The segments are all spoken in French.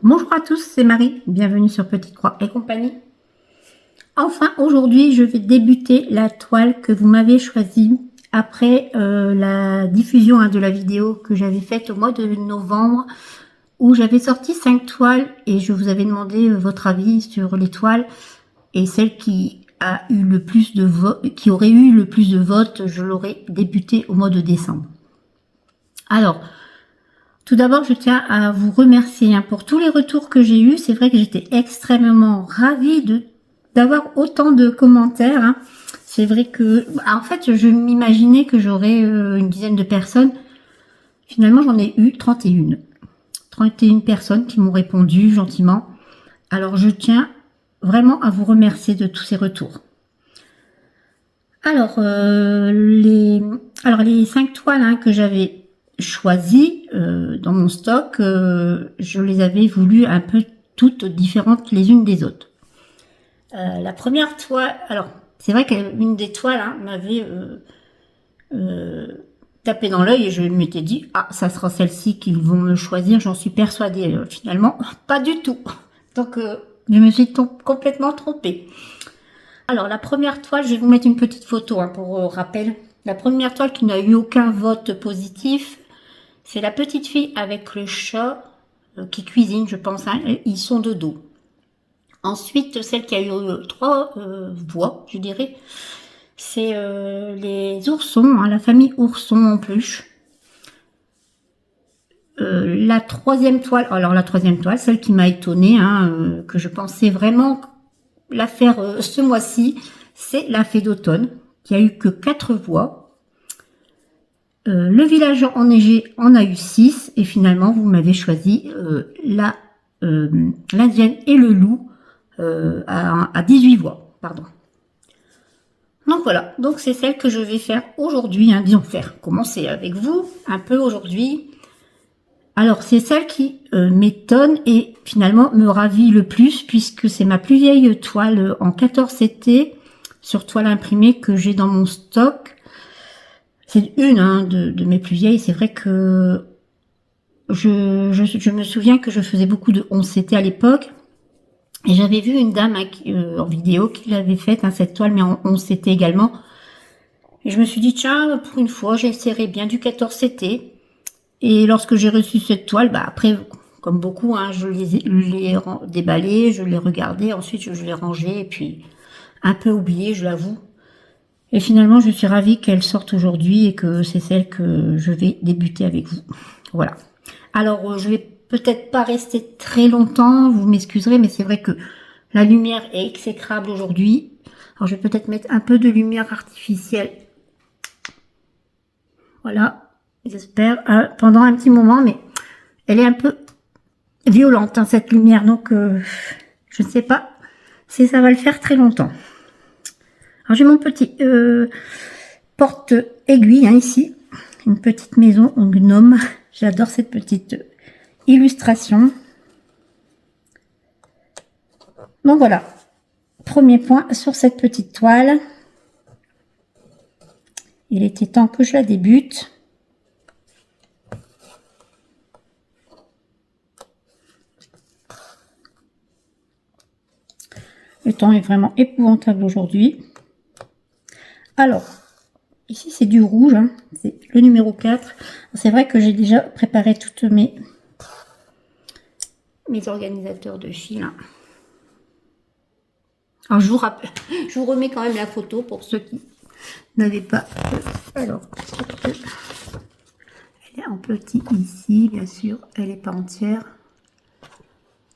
Bonjour à tous, c'est Marie, bienvenue sur Petite Croix et compagnie. Enfin, aujourd'hui, je vais débuter la toile que vous m'avez choisie après la diffusion de la vidéo que j'avais faite au mois de novembre où j'avais sorti 5 toiles et je vous avais demandé votre avis sur les toiles et celle qui a eu le plus de votes, qui aurait eu le plus de votes, je l'aurais débuté au mois de décembre. Alors, tout d'abord, je tiens à vous remercier pour tous les retours que j'ai eus. C'est vrai que j'étais extrêmement ravie d'avoir autant de commentaires. C'est vrai que, en fait, je m'imaginais que j'aurais une dizaine de personnes. Finalement, j'en ai eu 31. 31 personnes qui m'ont répondu gentiment. Alors, je tiens vraiment à vous remercier de tous ces retours. Alors, les 5 toiles que j'avais choisies dans mon stock, je les avais voulu un peu toutes différentes les unes des autres. La première toile, alors c'est vrai qu'une des toiles m'avait tapé dans l'œil et je m'étais dit ah ça sera celle-ci qu'ils vont me choisir, j'en suis persuadée. Finalement pas du tout. Donc je me suis complètement trompée. Alors, la première toile, je vais vous mettre une petite photo pour rappel. La première toile qui n'a eu aucun vote positif, c'est la petite fille avec le chat qui cuisine, je pense. Ils sont de dos. Ensuite, celle qui a eu 3 voix, je dirais, c'est les oursons, la famille ourson en peluche. La troisième toile, celle qui m'a étonnée, que je pensais vraiment la faire ce mois-ci, c'est la fée d'automne, qui a eu que 4 voix. Le village enneigé en a eu 6, et finalement vous m'avez choisi l'indienne et le loup à 18 voix. Pardon. Donc voilà, donc c'est celle que je vais faire aujourd'hui, commencer avec vous un peu aujourd'hui. Alors c'est celle qui m'étonne et finalement me ravit le plus puisque c'est ma plus vieille toile en 14 CT sur toile imprimée que j'ai dans mon stock. C'est une de mes plus vieilles. C'est vrai que je me souviens que je faisais beaucoup de 11 CT à l'époque et j'avais vu une dame en vidéo qui l'avait faite cette toile mais en 11 CT également. Et je me suis dit tiens pour une fois j'essaierai bien du 14 CT. Et lorsque j'ai reçu cette toile, après, comme beaucoup, je l'ai déballée, je l'ai regardée, ensuite je l'ai rangée, et puis un peu oubliée, je l'avoue. Et finalement, je suis ravie qu'elle sorte aujourd'hui et que c'est celle que je vais débuter avec vous. Voilà. Alors, je vais peut-être pas rester très longtemps, vous m'excuserez, mais c'est vrai que la lumière est exécrable aujourd'hui. Alors, je vais peut-être mettre un peu de lumière artificielle. Voilà. J'espère pendant un petit moment, mais elle est un peu violente cette lumière, donc je ne sais pas si ça va le faire très longtemps. Alors j'ai mon petit porte aiguille ici, une petite maison en gnome. J'adore cette petite illustration. Donc voilà, premier point sur cette petite toile. Il était temps que je la débute. Le temps est vraiment épouvantable aujourd'hui. Alors, ici c'est du rouge, c'est le numéro 4. C'est vrai que j'ai déjà préparé toutes mes organisateurs de fil. Alors je vous remets quand même la photo pour ceux qui n'avaient pas. Alors, elle est en petit ici, bien sûr, elle n'est pas entière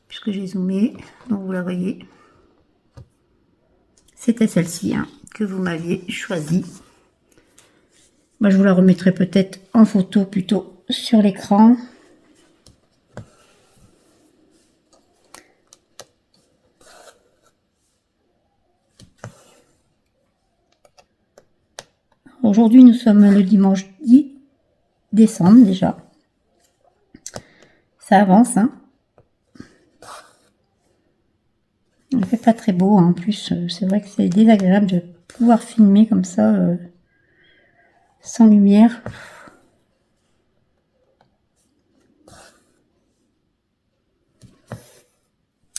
puisque j'ai zoomé, donc vous la voyez. C'était celle-ci que vous m'aviez choisie. Moi, je vous la remettrai peut-être en photo plutôt sur l'écran. Aujourd'hui, nous sommes le dimanche 10 décembre déjà. Ça avance, Il ne fait pas très beau, en plus, c'est vrai que c'est désagréable de pouvoir filmer comme ça, sans lumière.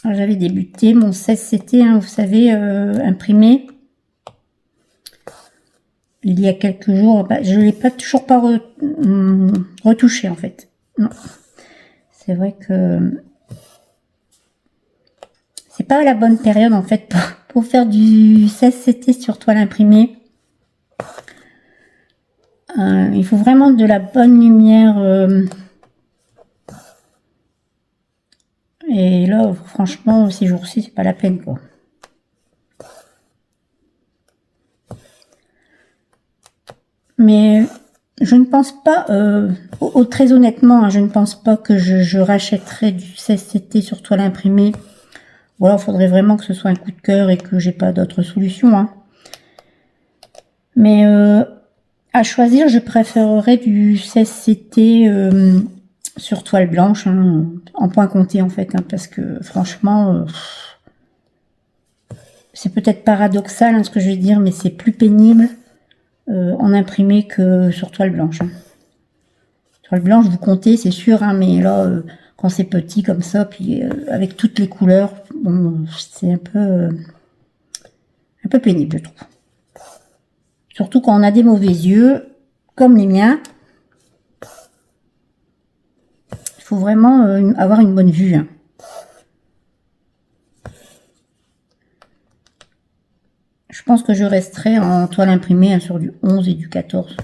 J'avais débuté mon 16CT, hein, vous savez, imprimé. Il y a quelques jours, bah, je ne l'ai pas toujours pas retouché en fait. Non. C'est vrai que c'est pas la bonne période en fait pour faire du 16CT sur toile imprimée. Il faut vraiment de la bonne lumière. Et là, franchement, ces jours-ci, c'est pas la peine, quoi. Mais je ne pense pas, très honnêtement, hein, je ne pense pas que je rachèterai du 16CT sur toile imprimée. Ou alors, il faudrait vraiment que ce soit un coup de cœur et que j'ai pas d'autre solution. Hein. Mais à choisir, je préférerais du 16CT sur toile blanche, hein, en point compté en fait, hein, parce que franchement, c'est peut-être paradoxal hein, ce que je vais dire, mais c'est plus pénible en imprimé que sur toile blanche. Hein. Toile blanche, vous comptez, c'est sûr, hein, mais là, quand c'est petit comme ça, puis avec toutes les couleurs, bon, c'est un peu pénible, je trouve. Surtout quand on a des mauvais yeux, comme les miens. Il faut vraiment avoir une bonne vue. Hein. Je pense que je resterai en toile imprimée hein, sur du 11 et du 14.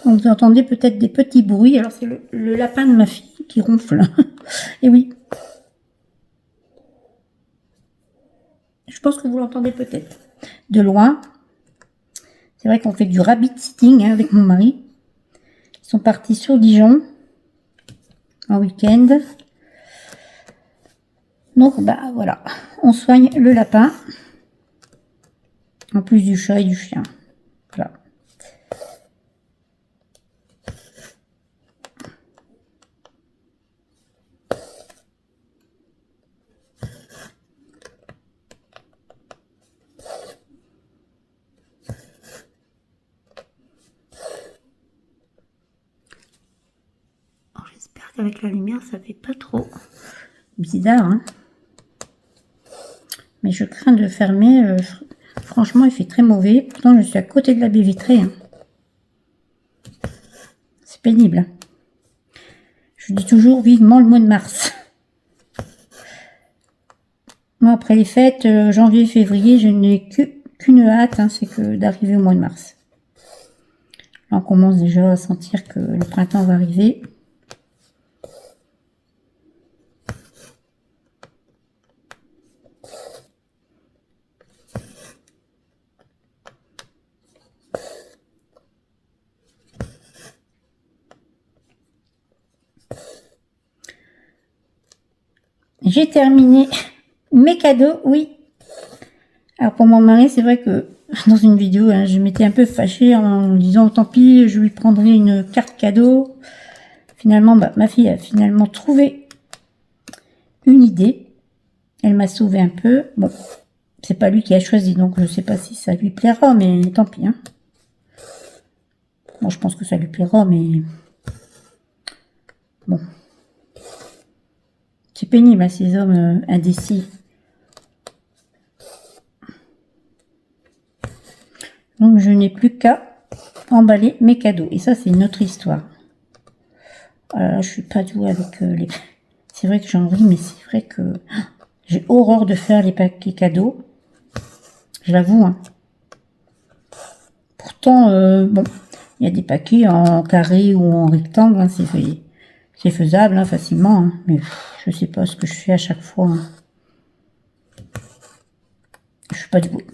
Donc, vous entendez peut-être des petits bruits. Alors, c'est le lapin de ma fille qui ronfle. Et oui. Je pense que vous l'entendez peut-être. De loin. C'est vrai qu'on fait du rabbit sitting hein, avec mon mari. Ils sont partis sur Dijon. En week-end. Donc, bah voilà. On soigne le lapin. En plus du chat et du chien. Voilà. J'espère qu'avec la lumière, ça fait pas trop bizarre. Hein. Mais je crains de fermer. Franchement, il fait très mauvais. Pourtant, je suis à côté de la baie vitrée. Hein. C'est pénible. Hein. Je dis toujours vivement le mois de mars. Moi, après les fêtes, janvier, février, je n'ai qu'une hâte, hein, c'est que d'arriver au mois de mars. Là, on commence déjà à sentir que le printemps va arriver. J'ai terminé mes cadeaux, oui. Alors pour mon mari, c'est vrai que dans une vidéo, hein, je m'étais un peu fâchée en disant tant pis, je lui prendrai une carte cadeau. Finalement, bah, ma fille a finalement trouvé une idée. Elle m'a sauvé un peu. Bon, c'est pas lui qui a choisi, donc je sais pas si ça lui plaira, mais tant pis. Hein. Bon, je pense que ça lui plaira, mais bon. C'est pénible, hein, ces hommes indécis. Donc, je n'ai plus qu'à emballer mes cadeaux. Et ça, c'est une autre histoire. Je suis pas douée avec les... C'est vrai que j'en ris, mais c'est vrai que j'ai horreur de faire les paquets cadeaux. Je l'avoue. Hein. Pourtant, bon, il y a des paquets en carré ou en rectangle. Hein, c'est faisable hein, facilement. Hein, mais je sais pas ce que je fais à chaque fois. Hein. Je suis pas douée.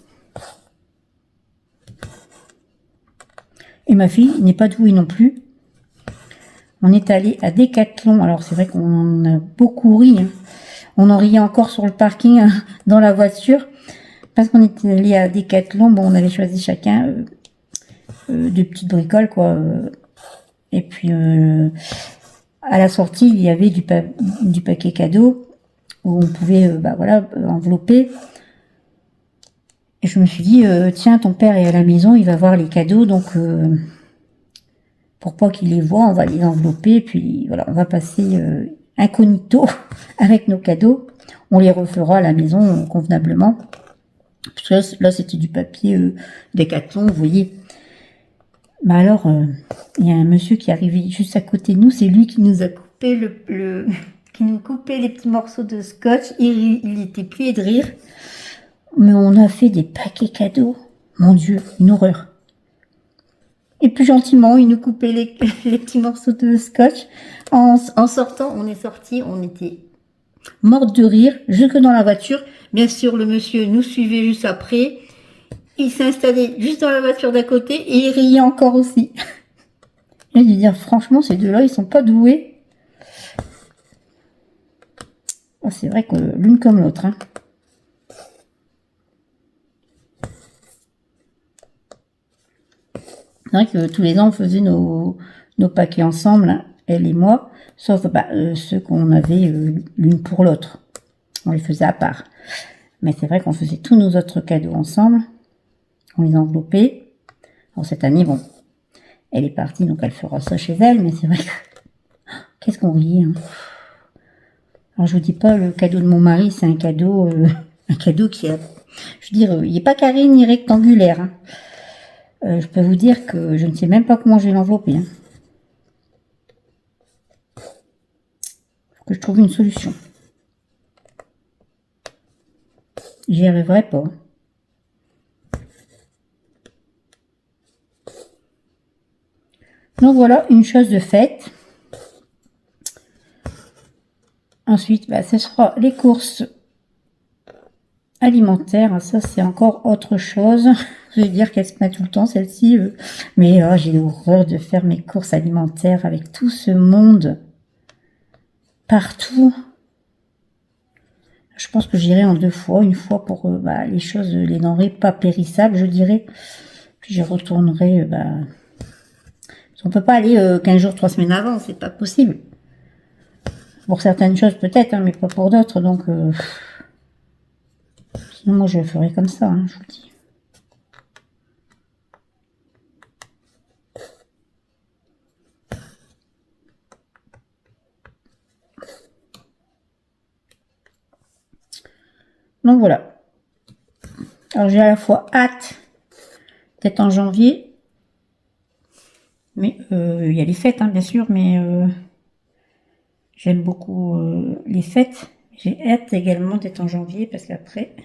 Et ma fille n'est pas douée non plus. On est allé à Decathlon. Alors c'est vrai qu'on a beaucoup ri. Hein. On en riait encore sur le parking dans la voiture. Parce qu'on était allé à Decathlon. Bon, on avait choisi chacun deux petites bricoles, quoi. Et puis, à la sortie, il y avait du paquet cadeau où on pouvait, voilà, envelopper. Et je me suis dit, tiens, ton père est à la maison, il va voir les cadeaux, donc pour pas qu'il les voit, on va les envelopper, puis voilà, on va passer incognito avec nos cadeaux. On les refera à la maison convenablement. Parce que là, c'était du papier Decathlon, vous voyez. Bah alors, il y a un monsieur qui est arrivé juste à côté de nous, c'est lui qui nous a coupé qui nous coupait les petits morceaux de scotch. Il était plié de rire. Mais on a fait des paquets cadeaux. Mon Dieu, une horreur. Et puis gentiment, il nous coupait les petits morceaux de scotch. En sortant, on est sorti, on était morte de rire, jusque dans la voiture. Bien sûr, le monsieur nous suivait juste après. Il s'est installé juste dans la voiture d'à côté et il riait encore aussi. J'ai dû dire, franchement, ces deux-là, ils sont pas doués. Oh, c'est vrai que l'une comme l'autre, hein. C'est vrai que tous les ans, on faisait nos paquets ensemble, hein, elle et moi, sauf ceux qu'on avait l'une pour l'autre. On les faisait à part. Mais c'est vrai qu'on faisait tous nos autres cadeaux ensemble. On les enveloppait. Alors cette année, bon, elle est partie, donc elle fera ça chez elle, mais c'est vrai que... Qu'est-ce qu'on riait, hein. Alors je vous dis pas, le cadeau de mon mari, c'est un cadeau qui a... Je veux dire, il n'est pas carré ni rectangulaire, hein. Je peux vous dire que je ne sais même pas comment je vais l'envelopper, hein. Faut que je trouve une solution. J'y arriverai pas. Donc voilà, une chose de faite. Ensuite, ce sera les courses alimentaires. Ça, c'est encore autre chose. Je vais dire qu'elle se met tout le temps, celle-ci. Mais j'ai horreur de faire mes courses alimentaires avec tout ce monde partout. Je pense que j'irai en 2 fois. Une fois pour les choses, les denrées pas périssables, je dirais. Puis je retournerai... on peut pas aller 15 jours, 3 semaines avant. C'est pas possible. Pour certaines choses peut-être, hein, mais pas pour d'autres. Donc, sinon moi je le ferai comme ça, hein, je vous le dis. Donc voilà. Alors j'ai à la fois hâte d'être en janvier, mais il y a les fêtes, hein, bien sûr, mais j'aime beaucoup les fêtes. J'ai hâte également d'être en janvier parce qu'après,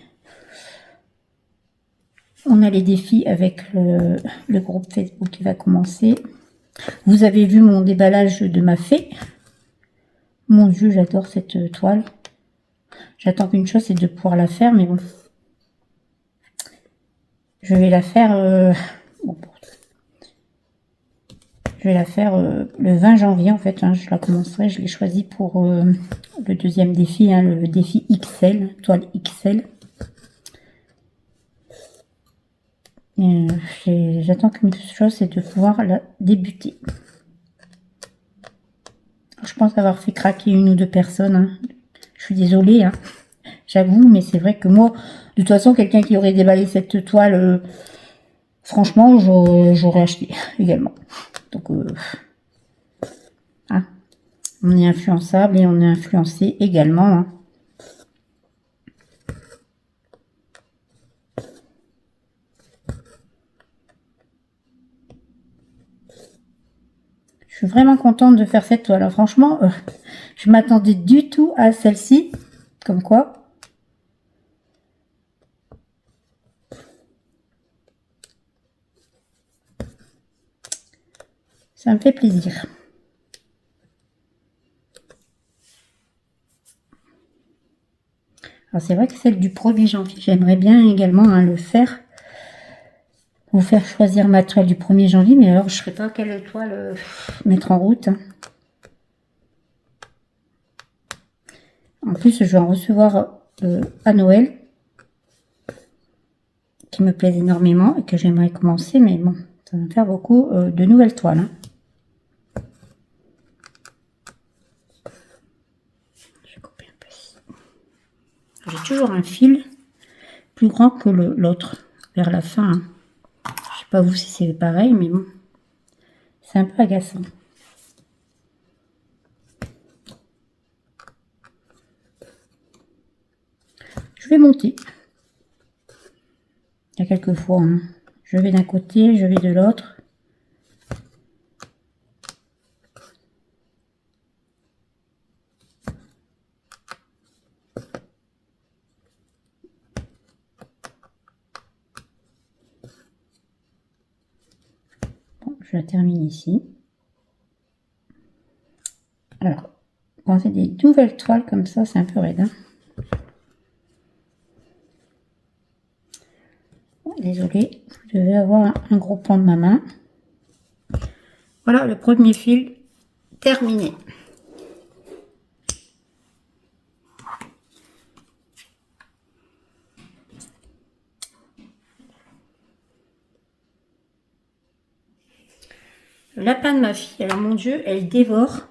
on a les défis avec le groupe Facebook qui va commencer. Vous avez vu mon déballage de ma fée. Mon Dieu, j'adore cette toile. J'attends qu'une chose, c'est de pouvoir la faire, mais bon. Je vais la faire... je vais la faire le 20 janvier, en fait. Hein, je la commencerai, je l'ai choisi pour le deuxième défi, hein, le défi XL, toile XL. J'attends qu'une chose, c'est de pouvoir la débuter. Je pense avoir fait craquer 1 ou 2 personnes. Hein. Je suis désolée, hein. J'avoue, mais c'est vrai que moi, de toute façon, quelqu'un qui aurait déballé cette toile, franchement, j'aurais acheté également. Donc, hein, on est influençable et on est influencé également. Hein. Je suis vraiment contente de faire cette toile. Alors, franchement, je m'attendais du tout à celle-ci. Comme quoi. Ça me fait plaisir. Alors, c'est vrai que celle du 1er janvier, j'aimerais bien également le faire. Vous faire choisir ma toile du 1er janvier, mais alors je ne saurais pas quelle toile mettre en route. En plus, je vais en recevoir à Noël, qui me plaisent énormément et que j'aimerais commencer, mais bon, ça va me faire beaucoup de nouvelles toiles. Hein. Je vais couper un peu ici. J'ai toujours un fil plus grand que l'autre vers la fin. Hein. Je sais pas vous si c'est pareil, mais bon, c'est un peu agaçant. Je vais monter. Il y a quelques fois, hein. Je vais d'un côté, je vais de l'autre. Bon, je la termine ici. Alors, quand c'est des nouvelles toiles comme ça, c'est un peu raide. Hein. Désolée, vous devez avoir un gros pan de ma main. Voilà le premier fil terminé. Le lapin de ma fille, alors mon Dieu, elle dévore.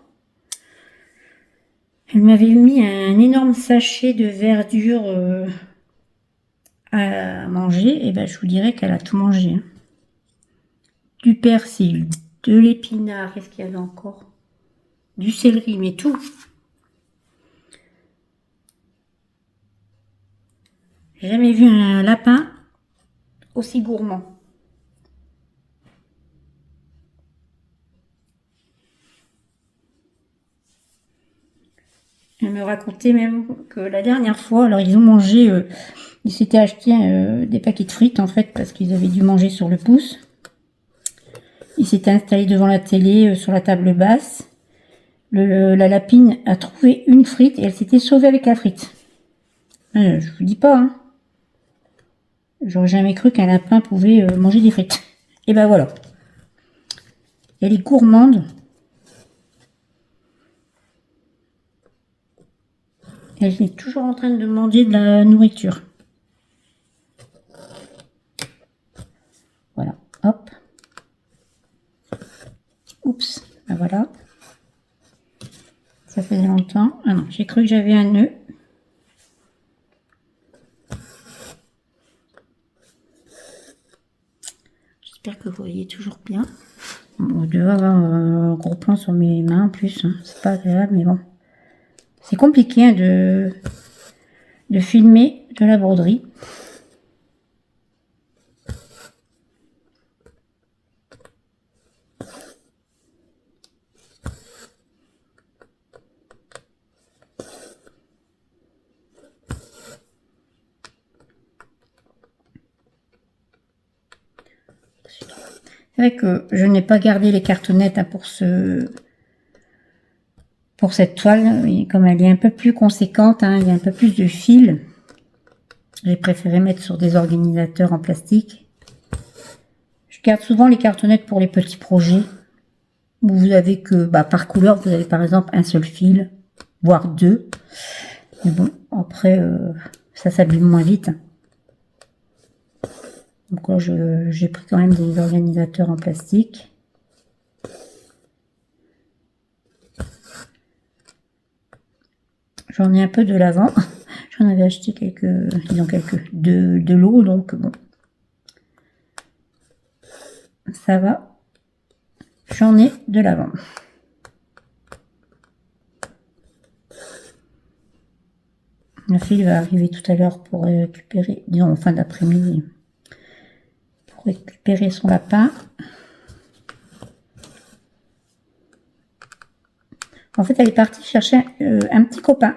Elle m'avait mis un énorme sachet de verdure à manger, et ben je vous dirais qu'elle a tout mangé. Hein. Du persil, de l'épinard, qu'est-ce qu'il y avait encore? Du céleri, mais tout. J'ai jamais vu un lapin aussi gourmand. Elle me racontait même que la dernière fois, alors ils ont mangé, ils s'étaient acheté des paquets de frites en fait, parce qu'ils avaient dû manger sur le pouce. Ils s'étaient installés devant la télé, sur la table basse. La lapine a trouvé une frite et elle s'était sauvée avec la frite. Je vous dis pas, hein. J'aurais jamais cru qu'un lapin pouvait manger des frites. Et ben voilà. Elle est gourmande. Elle est toujours en train de demander de la nourriture. Voilà, hop. Oups, ben voilà. Ça faisait longtemps. Ah non, j'ai cru que j'avais un nœud. J'espère que vous voyez toujours bien. Bon, je devais avoir un gros plan sur mes mains en plus. Hein. C'est pas agréable, mais bon. C'est compliqué hein, de filmer de la broderie. C'est vrai que je n'ai pas gardé les cartonnettes hein, pour cette toile. Et comme elle est un peu plus conséquente, hein, il y a un peu plus de fil. J'ai préféré mettre sur des organisateurs en plastique. Je garde souvent les cartonnettes pour les petits projets. Où vous avez que, par couleur, vous avez par exemple un seul fil, voire deux. Mais bon, après, ça s'abîme moins vite. Donc là, j'ai pris quand même des organisateurs en plastique. J'en ai un peu de l'avant. J'en avais acheté quelques de l'eau, donc bon. Ça va. J'en ai de l'avant. La fille va arriver tout à l'heure pour récupérer, disons en fin d'après-midi, pour récupérer son lapin. En fait, elle est partie chercher un petit copain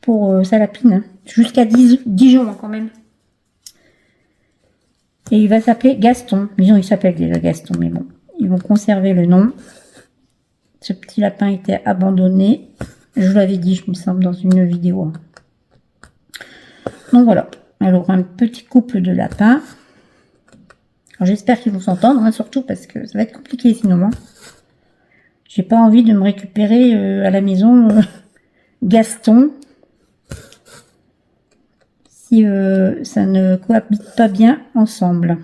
pour sa lapine, hein, jusqu'à Dijon quand même. Et il va s'appeler Gaston. Disons, il s'appelle déjà Gaston, mais bon, ils vont conserver le nom. Ce petit lapin était abandonné. Je vous l'avais dit, je me semble, dans une vidéo. Donc voilà, elle aura un petit couple de lapins. Alors j'espère qu'ils vont s'entendre, hein, surtout parce que ça va être compliqué sinon. Hein. J'ai pas envie de me récupérer à la maison Gaston si ça ne cohabite pas bien ensemble.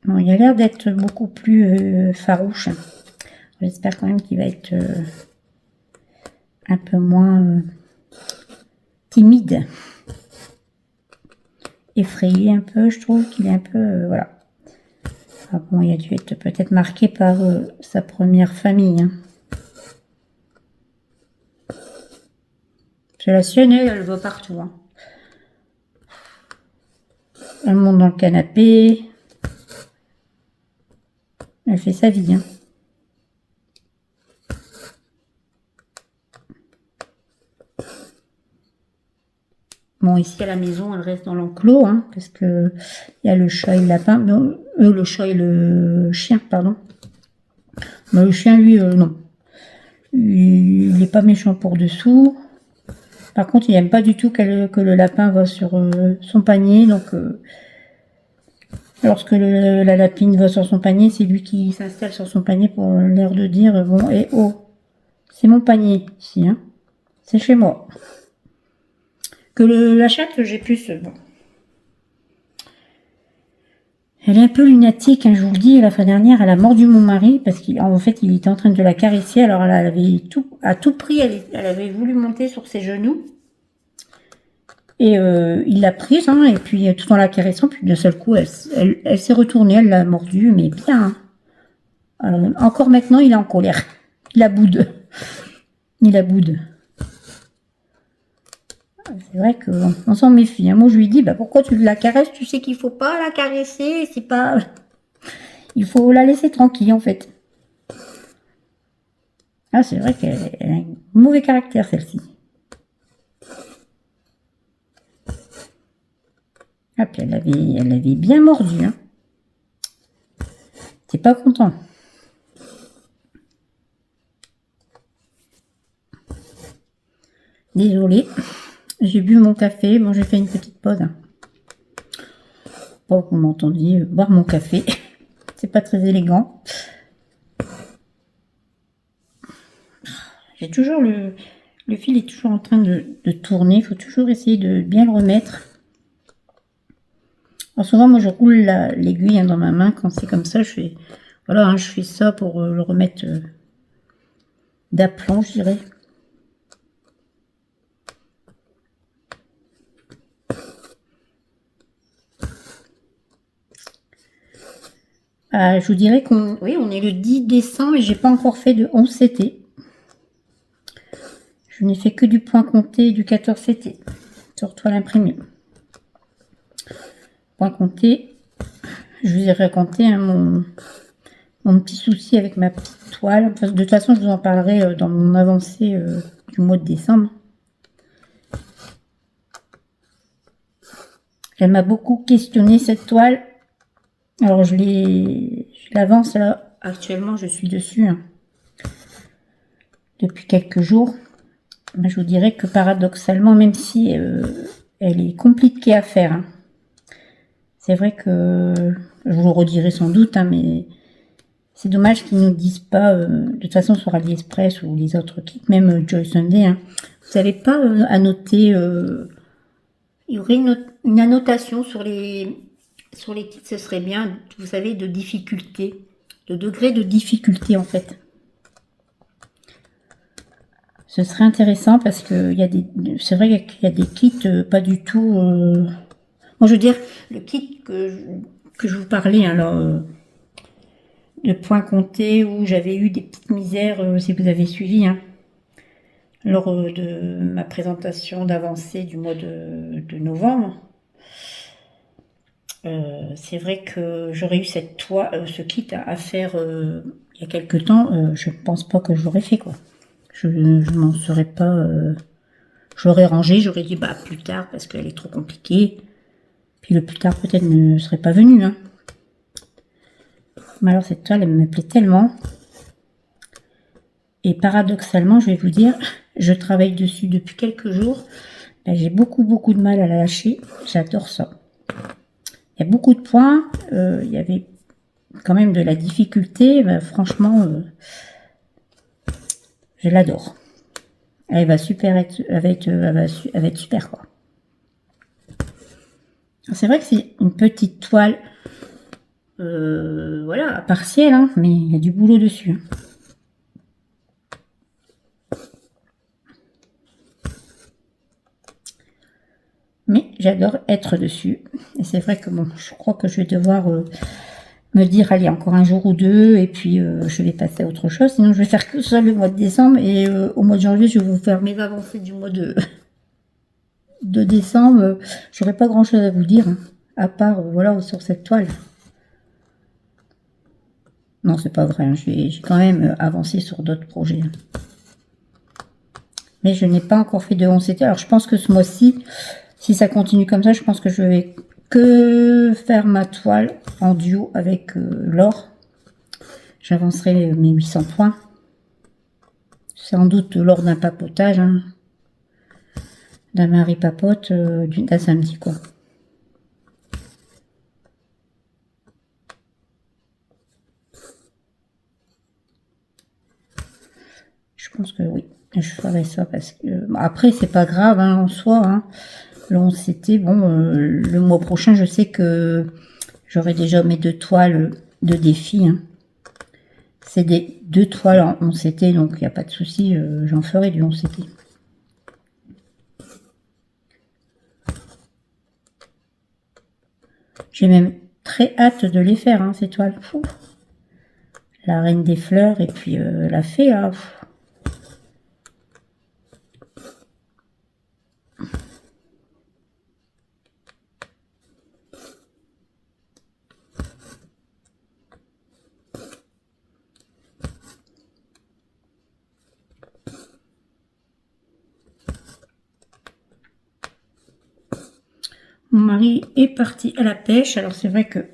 Bon, il a l'air d'être beaucoup plus farouche. J'espère quand même qu'il va être un peu moins timide. Effrayé un peu, je trouve qu'il est un peu... voilà. Ah bon, il a dû être peut-être marqué par sa première famille. Hein. C'est la sienne, elle va partout. Hein. Elle monte dans le canapé. Elle fait sa vie. Hein. Bon, ici à la maison, elle reste dans l'enclos, hein, parce que il y a le chat et le lapin. Non, le chat et le chien, pardon. Mais le chien, lui, non. Il n'est pas méchant pour dessous. Par contre, il n'aime pas du tout que le lapin va sur son panier. Donc, lorsque la lapine va sur son panier, c'est lui qui s'installe sur son panier pour l'air de dire, bon, et oh, c'est mon panier ici, hein. C'est chez moi. Que la chatte, j'ai plus... bon. Elle est un peu lunatique, hein, je vous le dis. La fois dernière, elle a mordu mon mari parce qu'en fait, il était en train de la caresser. Alors, elle avait à tout prix, elle avait voulu monter sur ses genoux. Et il l'a prise, hein, et puis tout en la caressant, puis d'un seul coup, elle s'est retournée, elle l'a mordue, mais bien. Hein. Alors, encore maintenant, il est en colère. Il la boude. Il la boude. C'est vrai qu'on s'en méfie. Hein. Moi, je lui dis, bah, pourquoi tu la caresses? Tu sais qu'il faut pas la caresser. C'est pas... Il faut la laisser tranquille, en fait. Ah, c'est vrai qu'elle a un mauvais caractère, celle-ci. Ah, puis elle avait bien mordu. Hein. T'es pas content. Désolée. J'ai bu mon café. Bon, j'ai fait une petite pause. Hein. Pas que vous m'entendiez boire mon café. C'est pas très élégant. J'ai toujours le fil est toujours en train de tourner. Il faut toujours essayer de bien le remettre. Alors souvent, moi, je roule l'aiguille hein, dans ma main. Quand c'est comme ça, je fais... Voilà, hein, je fais ça pour le remettre d'aplomb, je dirais. Je vous dirais qu'on on est le 10 décembre et j'ai pas encore fait de 11 CT. Je n'ai fait que du point compté et du 14 CT sur toile imprimée. Point compté, je vous ai raconté hein, mon petit souci avec ma petite toile. Enfin, de toute façon, je vous en parlerai dans mon avancée du mois de décembre. Elle m'a beaucoup questionné cette toile. Alors je l'avance là. Actuellement, je suis dessus hein, depuis quelques jours. Mais je vous dirais que paradoxalement, même si elle est compliquée à faire, hein, c'est vrai que je vous le redirai sans doute, hein, mais c'est dommage qu'ils ne nous disent pas, de toute façon sur AliExpress ou les autres kits, même Joy Sunday, hein, vous n'avez pas annoté, il y aurait une annotation sur les kits, ce serait bien, vous savez, de difficulté, de degré de difficulté en fait. Ce serait intéressant parce que c'est vrai qu'il y a des kits pas du tout. Moi, je veux dire, le kit que je vous parlais, alors de points comptés où j'avais eu des petites misères, si vous avez suivi, hein, lors de ma présentation d'avancée du mois de novembre. C'est vrai que j'aurais eu ce kit à faire il y a quelques temps. Je pense pas que je l'aurais fait quoi. Je m'en serais pas... j'aurais rangé, j'aurais dit bah plus tard parce qu'elle est trop compliquée. Puis le plus tard peut-être ne serait pas venu. Hein. Mais alors cette toile, elle me plaît tellement. Et paradoxalement, je vais vous dire, je travaille dessus depuis quelques jours. Ben, j'ai beaucoup de mal à la lâcher. J'adore ça. Il y a beaucoup de points. Il y avait quand même de la difficulté, bah, franchement, je l'adore. Elle va super être, elle va être super quoi. C'est vrai que c'est une petite toile, voilà, partielle, hein, mais il y a du boulot dessus. Hein. Mais j'adore être dessus. Et c'est vrai que bon, je crois que je vais devoir me dire, allez, encore un jour ou deux, et puis je vais passer à autre chose. Sinon, je vais faire que ça le mois de décembre, et au mois de janvier, je vais vous faire mes avancées du mois de décembre. J'aurai pas grand chose à vous dire, hein, à part, voilà, sur cette toile. Non, c'est pas vrai, hein, j'ai quand même avancé sur d'autres projets. Hein. Mais je n'ai pas encore fait de 11 Alors, je pense que ce mois-ci, si ça continue comme ça, je pense que je vais que faire ma toile en duo avec l'or. J'avancerai mes 800 points. Sans doute lors d'un papotage, hein, d'un mari papote, d'un samedi, quoi. Je pense que oui, je ferai ça parce que... Après, c'est pas grave, hein, en soi, hein. Là, c'était bon, le mois prochain, je sais que j'aurai déjà mes 2 toiles de défi, hein. C'est des 2 toiles en 11CT, donc il n'y a pas de souci, j'en ferai du 11CT. J'ai même très hâte de les faire, hein, ces toiles. Fou. La reine des fleurs et puis la fée, là. Fou. Mon mari est parti à la pêche. Alors c'est vrai que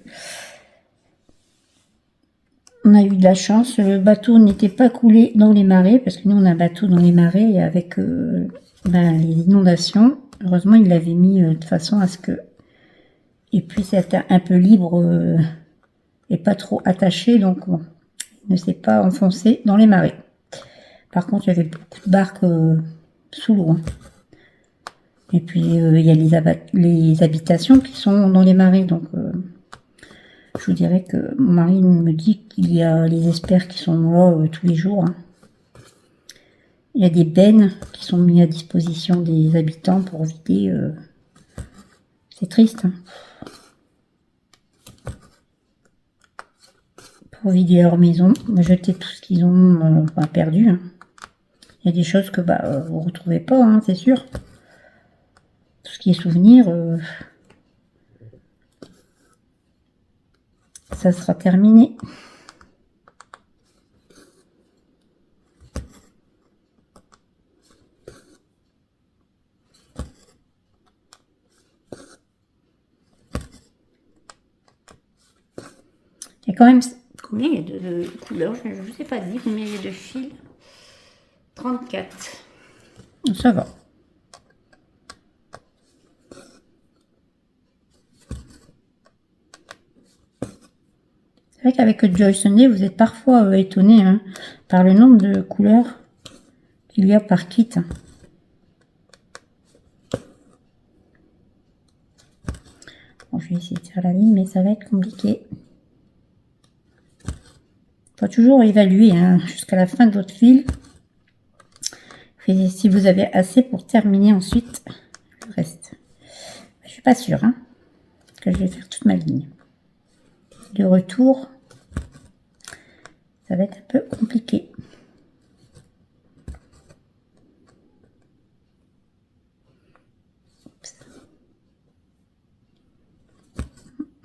on a eu de la chance. Le bateau n'était pas coulé dans les marais parce que nous on a un bateau dans les marais et avec les inondations. Heureusement il l'avait mis de façon à ce que il puisse être un peu libre et pas trop attaché. Donc bon, il ne s'est pas enfoncé dans les marais. Par contre il y avait beaucoup de barques sous l'eau. Hein. Et puis il y a les habitations qui sont dans les marais, donc je vous dirais que mon mari me dit qu'il y a les experts qui sont là tous les jours. Hein. Il y a des bennes qui sont mises à disposition des habitants pour vider. C'est triste. Hein. Pour vider leur maison, jeter tout ce qu'ils ont perdu. Hein. Il y a des choses que vous ne retrouvez pas, hein, c'est sûr. Tout ce qui est souvenir, ça sera terminé. Il y a quand même... Combien il y a de couleurs? Je ne vous ai pas dit combien il y a de fils. 34. Ça va. C'est vrai qu'avec Joyce Sunday, vous êtes parfois étonné hein, par le nombre de couleurs qu'il y a par kit. Bon, je vais essayer de faire la ligne, mais ça va être compliqué. Il faut toujours évaluer hein, jusqu'à la fin de votre fil. Et si vous avez assez pour terminer ensuite le reste. Je suis pas sûre hein, que je vais faire toute ma ligne. De retour, ça va être un peu compliqué.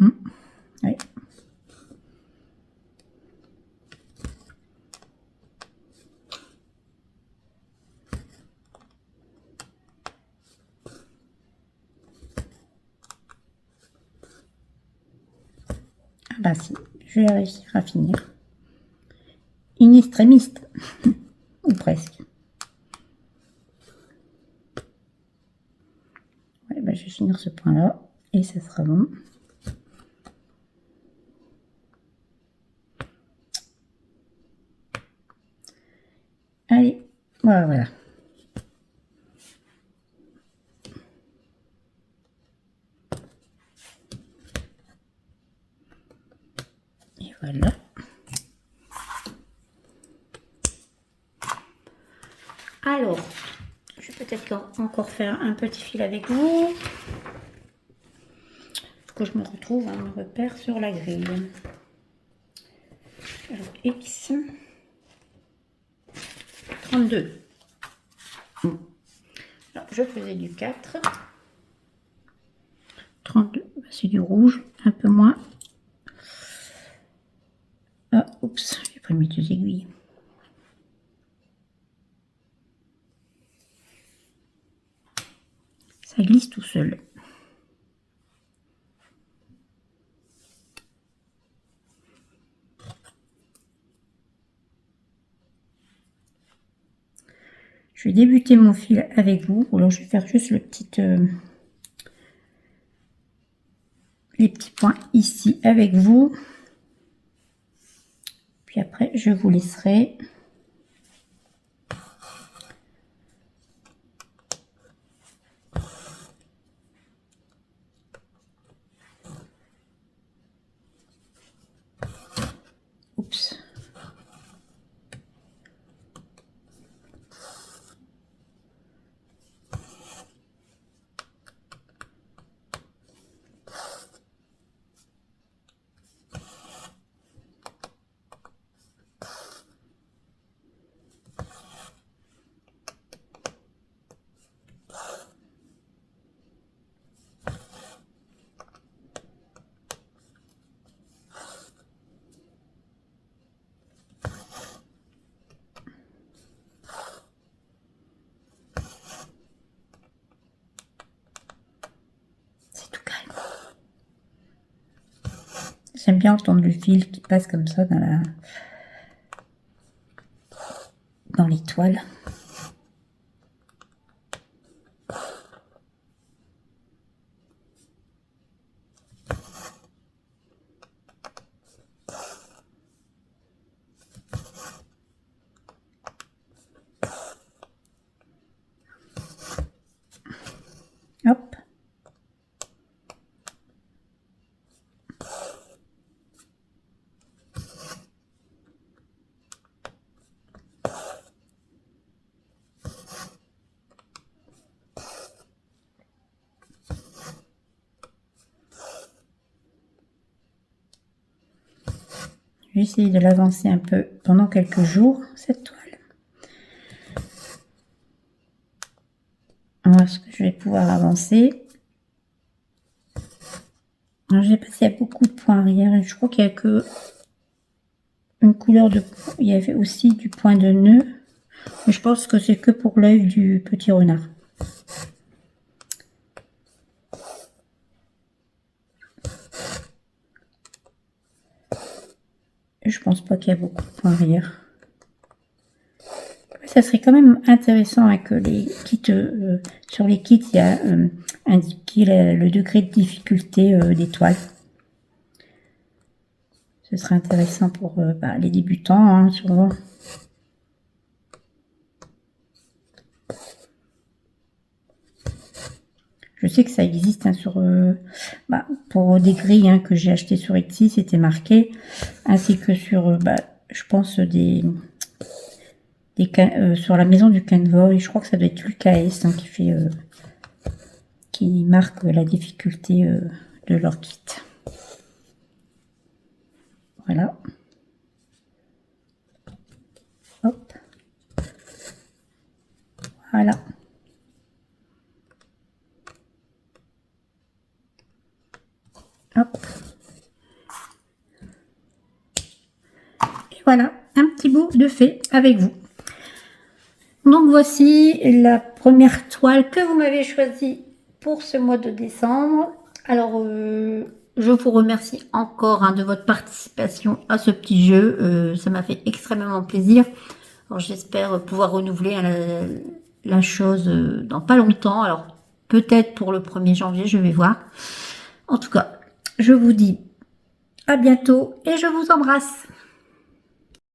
Oui. Ah bah si, je vais réussir à finir. Une extrémiste, ou presque. Ouais, bah je vais finir ce point-là, et ça sera bon. Voilà, voilà. Et voilà. Alors, je vais peut-être encore faire un petit fil avec vous. Que je me retrouve un repère sur la grille. Alors, X 32. Alors, je faisais du 4. 32, c'est du rouge, un peu moins. Ah, oups, j'ai pas mis deux aiguilles. Ça glisse tout seul. Je vais débuter mon fil avec vous. Alors, je vais faire juste le petit, les petits points ici avec vous. Puis après, je vous laisserai oups. C'est tout calme. J'aime bien entendre le fil qui passe comme ça dans les toiles. Hop. Je vais essayer de l'avancer un peu pendant quelques jours, cette toile. Voilà ce que je vais pouvoir avancer. Alors, je sais pas s'il y a beaucoup de points arrière. Et je crois qu'il n'y a que une couleur de... Il y avait aussi du point de nœud. Mais je pense que c'est que pour l'œil du petit renard. Et je pense pas qu'il y a beaucoup de points arrière. Ça serait quand même intéressant hein, que les kits, sur les kits, il y a indiqué le degré de difficulté des toiles. Ce serait intéressant pour les débutants, hein, souvent. Je sais que ça existe hein, sur pour des grilles hein, que j'ai acheté sur Etsy, c'était marqué, ainsi que sur, je pense, sur la maison du Canva, et je crois que ça doit être l'UKS hein, qui marque la difficulté de leur kit. Voilà. Hop. Voilà. Hop. Et voilà, un petit bout de fait avec vous. Donc voici la première toile que vous m'avez choisie pour ce mois de décembre. Alors, je vous remercie encore hein, de votre participation à ce petit jeu. Ça m'a fait extrêmement plaisir. Alors, j'espère pouvoir renouveler hein, la chose dans pas longtemps. Alors, peut-être pour le 1er janvier, je vais voir. En tout cas, je vous dis à bientôt et je vous embrasse.